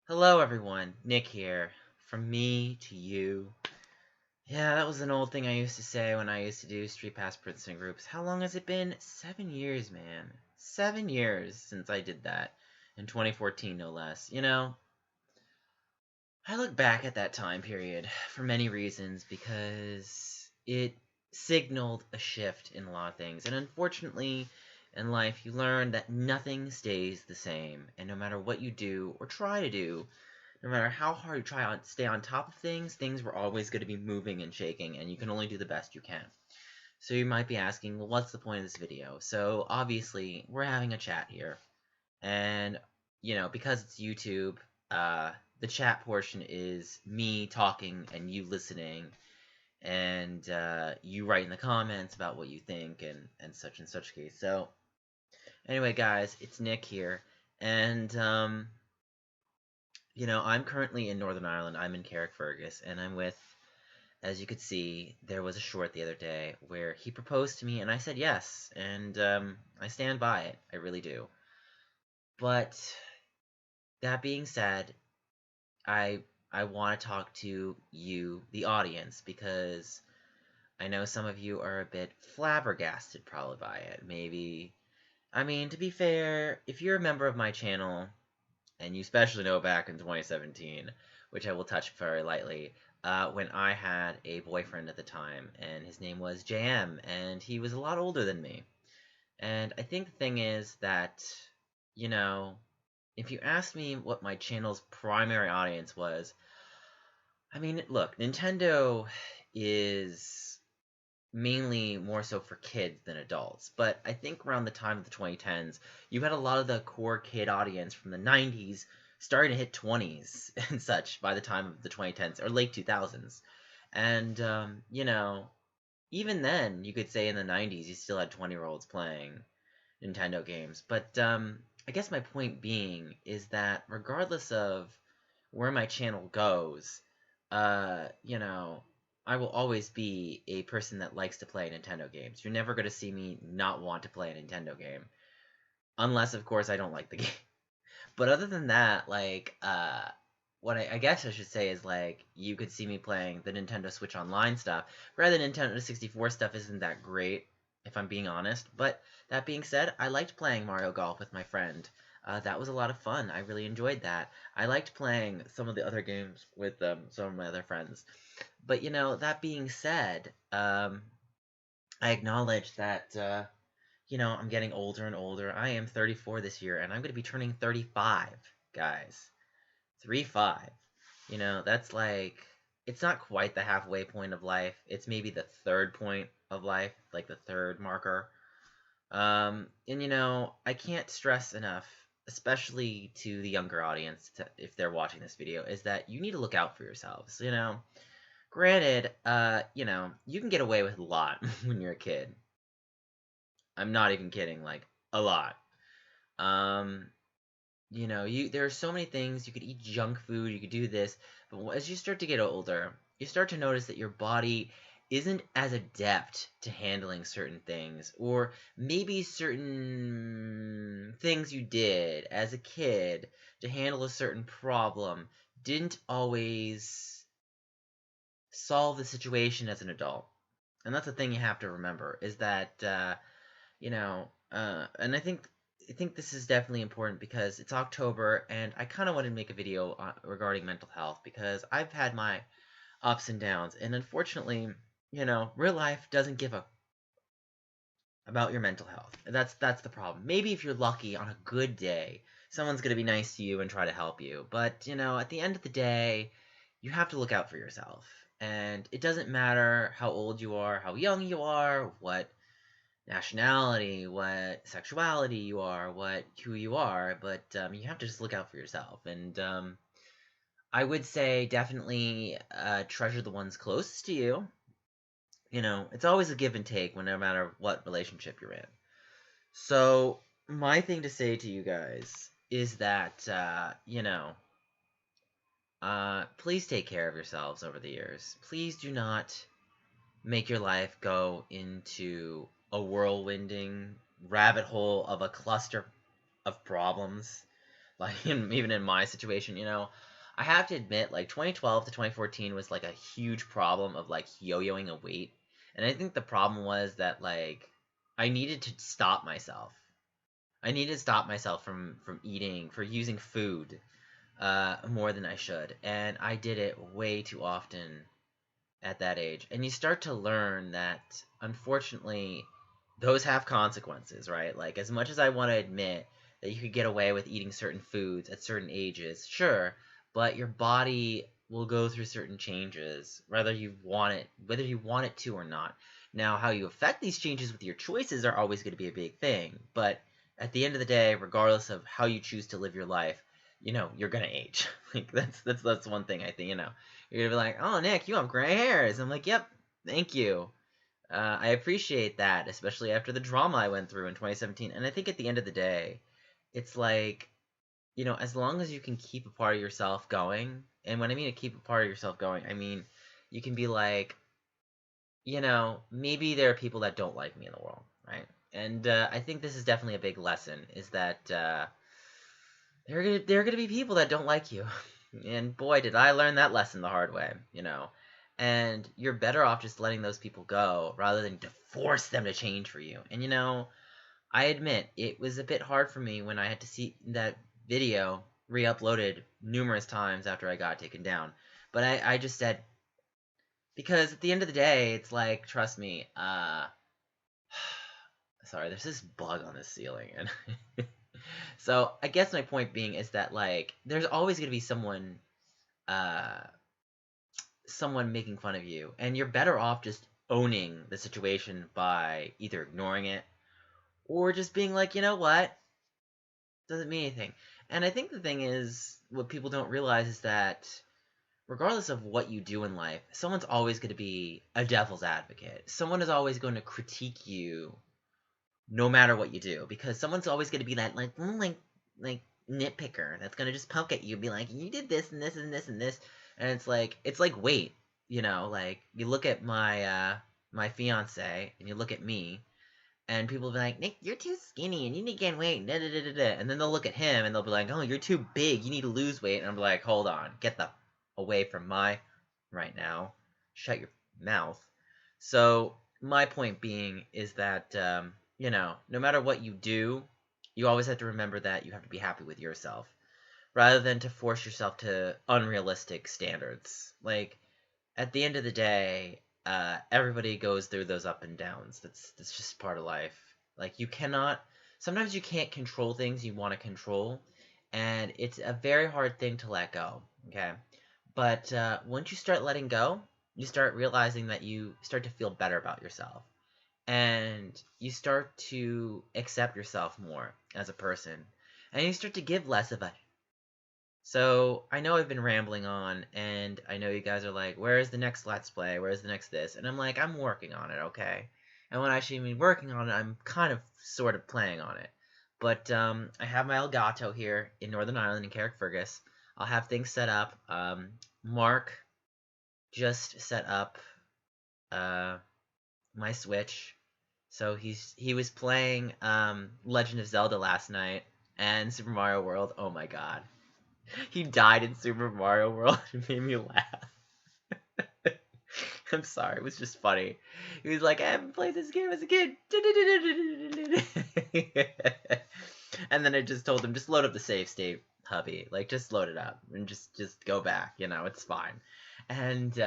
Hello everyone, Nick here. From me to you. Yeah, that was an old thing I used to say when I used to do Street Pass Princeton groups. How long has it been? 7 years, man. 7 years since I did that. In 2014, no less. I look back at that time period for many reasons because it signaled a shift in a lot of things. And unfortunately, in life, you learn that nothing stays the same. And no matter what you do or try to do, no matter how hard you try to stay on top of things were always going to be moving and shaking, and you can only do the best you can. So you might be asking, well, what's the point of this video? So obviously, we're having a chat here, and because it's YouTube, uh, the chat portion is me talking and you listening, and you write in the comments about what you think and such case. So anyway, guys, it's Nick here, and I'm currently in Northern Ireland. I'm in Carrickfergus, and I'm with, as you could see, there was a short the other day where he proposed to me, and I said yes, and I stand by it. I really do. But that being said, I I want to talk to you, the audience, because I know some of you are a bit flabbergasted probably by it. Maybe, I mean, to be fair, if you're a member of my channel, and you especially know back in 2017, which I will touch very lightly, when I had a boyfriend at the time, and his name was JM, and he was a lot older than me. And I think the thing is that, you know, if you ask me what my channel's primary audience was, I mean, look, Nintendo is mainly more so for kids than adults. But I think around the time of the 2010s, you had a lot of the core kid audience from the 90s starting to hit 20s and such by the time of the 2010s or late 2000s. And, even then, you could say in the 90s, you still had 20-year-olds playing Nintendo games. But I guess my point being is that regardless of where my channel goes, uh, you know, I will always be a person that likes to play Nintendo games. You're never going to see me not want to play a Nintendo game. Unless, of course, I don't like the game. But other than that, like, what I guess I should say is, like, you could see me playing the Nintendo Switch Online stuff. Rather, Nintendo 64 stuff isn't that great, if I'm being honest. But that being said, I liked playing Mario Golf with my friend. That was a lot of fun. I really enjoyed that. I liked playing some of the other games with some of my other friends. But that being said, I acknowledge that I'm getting older and older. I am 34 this year, and I'm going to be turning 35, guys. 3-5. That's like it's not quite the halfway point of life. It's maybe the third point of life, like the third marker. And I can't stress enough, especially to the younger audience, if they're watching this video, is that you need to look out for yourselves. Granted, you can get away with a lot when you're a kid. I'm not even kidding, like a lot. Um, there are so many things. You could eat junk food, you could do this, but as you start to get older, you start to notice that your body isn't as adept to handling certain things, or maybe certain things you did as a kid to handle a certain problem didn't always solve the situation as an adult. And that's the thing you have to remember is that and I think this is definitely important because it's October and I kind of wanted to make a video regarding mental health because I've had my ups and downs, and unfortunately, real life doesn't give a about your mental health. That's the problem. Maybe if you're lucky on a good day, someone's going to be nice to you and try to help you. But, at the end of the day, you have to look out for yourself. And it doesn't matter how old you are, how young you are, what nationality, what sexuality you are, who you are, but you have to just look out for yourself. And I would say definitely treasure the ones closest to you. It's always a give and take no matter what relationship you're in. So, my thing to say to you guys is that, please take care of yourselves over the years. Please do not make your life go into a whirlwinding rabbit hole of a cluster of problems Like even in my situation, I have to admit, like 2012 to 2014 was like a huge problem of like yo-yoing a weight. And I think the problem was that like I needed to stop myself. I needed to stop myself from eating, for using food more than I should. And I did it way too often at that age. And you start to learn that, unfortunately, those have consequences, right? Like, as much as I want to admit that you could get away with eating certain foods at certain ages, sure, but your body will go through certain changes, whether you want it to or not. Now, how you affect these changes with your choices are always going to be a big thing, but at the end of the day, regardless of how you choose to live your life, you're gonna age. Like that's one thing I think. You're gonna be like, "Oh, Nick, you have gray hairs." I'm like, "Yep, thank you. I appreciate that, especially after the drama I went through in 2017." And I think at the end of the day, it's like, as long as you can keep a part of yourself going, and when I mean to keep a part of yourself going, I mean you can be like, maybe there are people that don't like me in the world, right? And I think this is definitely a big lesson, is that there are gonna be people that don't like you, and boy, did I learn that lesson the hard way. And you're better off just letting those people go rather than to force them to change for you. And I admit it was a bit hard for me when I had to see that video re-uploaded numerous times after I got taken down. But I just said, because at the end of the day, it's like, trust me, sorry, there's this bug on the ceiling, and so I guess my point being is that like there's always going to be uh someone making fun of you, and you're better off just owning the situation by either ignoring it or just being like, you know what, doesn't mean anything. And I think the thing is, what people don't realize is that regardless of what you do in life, someone's always going to be a devil's advocate. Someone is always going to critique you no matter what you do, because someone's always going to be that like nitpicker that's going to just poke at you and be like, you did this and this and this and this. And it's like weight, like you look at my fiance and you look at me, and people will be like, Nick, you're too skinny and you need to gain weight, da, da, da, da, da. And then they'll look at him and they'll be like, oh, you're too big, you need to lose weight. And I'm like, hold on, get the away from my right now, shut your mouth. So my point being is that no matter what you do, you always have to remember that you have to be happy with yourself, rather than to force yourself to unrealistic standards. Like, at the end of the day, everybody goes through those up and downs. That's just part of life. Like, sometimes you can't control things you want to control, and it's a very hard thing to let go. Okay, but once you start letting go, you start realizing that you start to feel better about yourself, and you start to accept yourself more as a person, and you start to give less of a. So I know I've been rambling on, and I know you guys are like, where is the next Let's Play, where's the next this, and I'm like, I'm working on it, okay? And when I actually mean working on it, I'm kind of sort of playing on it. But I have my Elgato here in Northern Ireland in Carrickfergus. I'll have things set up. Mark just set up my Switch. So he was playing Legend of Zelda last night and Super Mario World. Oh my god. He died in Super Mario World. It made me laugh. I'm sorry, it was just funny. He was like, I haven't played this game as a kid. And then I just told him, just load up the save state, hubby. Like, just load it up and just go back. It's fine. And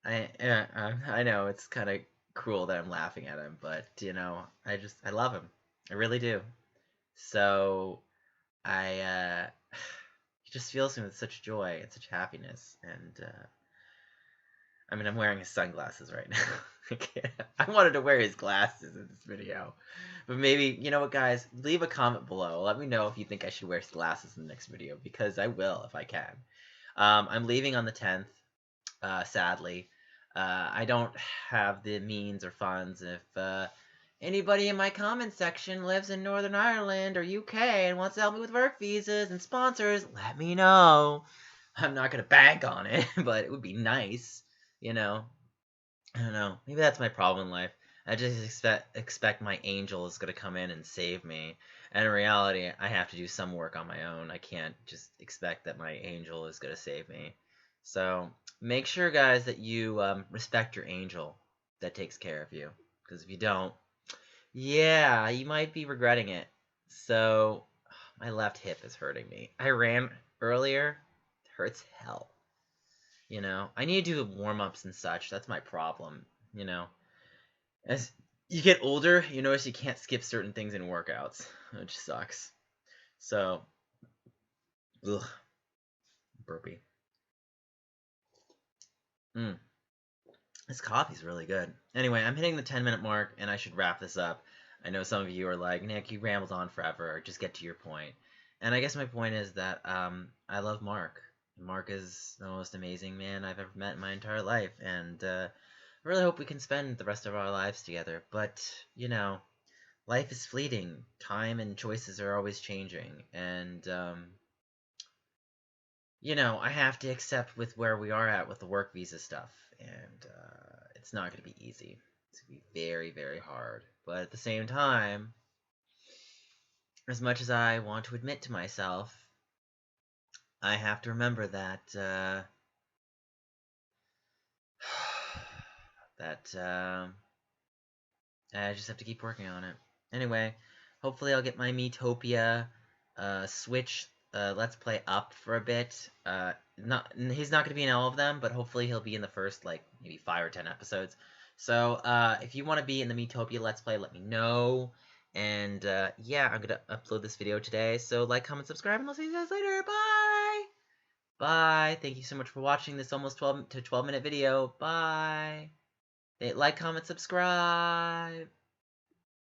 I know it's kind of cruel that I'm laughing at him, but I love him. I really do. So I he just fills me with such joy and such happiness, and I mean, I'm wearing his sunglasses right now. I wanted to wear his glasses in this video, but maybe, you know what, guys, leave a comment below. Let me know if you think I should wear his glasses in the next video, because I will if I can. I'm leaving on the 10th, sadly. I don't have the means or funds. If anybody in my comment section lives in Northern Ireland or UK and wants to help me with work visas and sponsors, let me know. I'm not going to bank on it, but it would be nice, I don't know. Maybe that's my problem in life. I just expect my angel is gonna come in and save me. And in reality, I have to do some work on my own. I can't just expect that my angel is gonna save me. So make sure, guys, that you respect your angel that takes care of you. Because if you don't, yeah, you might be regretting it. So my left hip is hurting me. I ran earlier. It hurts hell. I need to do warm-ups and such. That's my problem. As you get older, you notice you can't skip certain things in workouts, which sucks. So, ugh, burpee. Mm, this coffee's really good. Anyway, I'm hitting the 10-minute mark, and I should wrap this up. I know some of you are like, Nick, you rambled on forever. Just get to your point. And I guess my point is that I love Mark. Mark is the most amazing man I've ever met in my entire life, and I really hope we can spend the rest of our lives together. But, life is fleeting. Time and choices are always changing. And, I have to accept with where we are at with the work visa stuff. And it's not going to be easy. It's going to be very, very hard. But at the same time, as much as I want to admit to myself, I have to remember that that I just have to keep working on it. Anyway, hopefully I'll get my Miitopia Switch Let's Play up for a bit. He's not going to be in all of them, but hopefully he'll be in the first, like, maybe 5 or 10 episodes. So, if you want to be in the Miitopia Let's Play, let me know. And, yeah, I'm going to upload this video today. So, like, comment, subscribe, and I'll see you guys later. Bye! Bye! Thank you so much for watching this almost 12 to 12-minute video. Bye! Like, comment, subscribe!